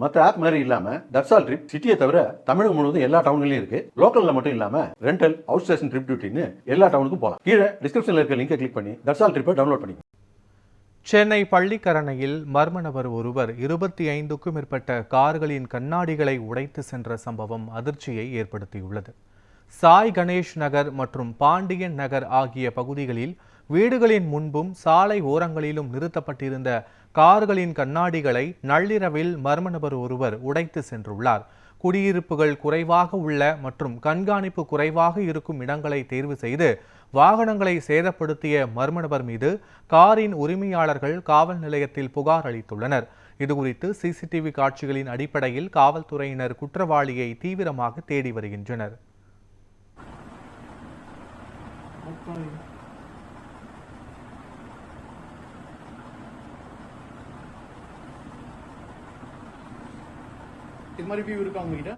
மற்ற ஆப் மாதிரி இல்லாம தட்சால் ட்ரிப் சிட்டியை தவிர தமிழகம் முழுவதும் எல்லா டவுன்லயும் இருக்கு. லோக்கல்ல மட்டும் இல்லாம ரெண்டல், அவுட் ஸ்டேஷன் ட்ரிப் டியூட்டின்னு எல்லா டவுனுக்கும் போகலாம். கீழே டிஸ்கிரிப்ஷன்ல இருக்க லிங்கை கிளிக் பண்ணி தட்சால் ட்ரிப்பை டவுன்லோட் பண்ணி. சென்னை பள்ளிக்கரணையில் மர்ம நபர் ஒருவர் 25க்கும் மேற்பட்ட கார்களின் கண்ணாடிகளை உடைத்து சென்ற சம்பவம் அதிர்ச்சியை ஏற்படுத்தியுள்ளது. சாய் கணேஷ் நகர் மற்றும் பாண்டியன் நகர் ஆகிய பகுதிகளில் வீடுகளின் முன்பும் சாலை ஓரங்களிலும் நிறுத்தப்பட்டிருந்த கார்களின் கண்ணாடிகளை நள்ளிரவில் மர்ம நபர் ஒருவர் உடைத்து சென்றுள்ளார். குடியிருப்புகள் குறைவாக உள்ள மற்றும் கண்காணிப்பு குறைவாக இருக்கும் இடங்களை தேர்வு செய்து வாகனங்களை சேதப்படுத்திய மர்ம நபர் மீது காரின் உரிமையாளர்கள் காவல் நிலையத்தில் புகார் அளித்துள்ளனர். இதுகுறித்து சிசிடிவி காட்சிகளின் அடிப்படையில் காவல்துறையினர் குற்றவாளியை தீவிரமாக தேடி வருகின்றனர். இது மாதிரி வியூ இருக்கா உங்ககிட்ட?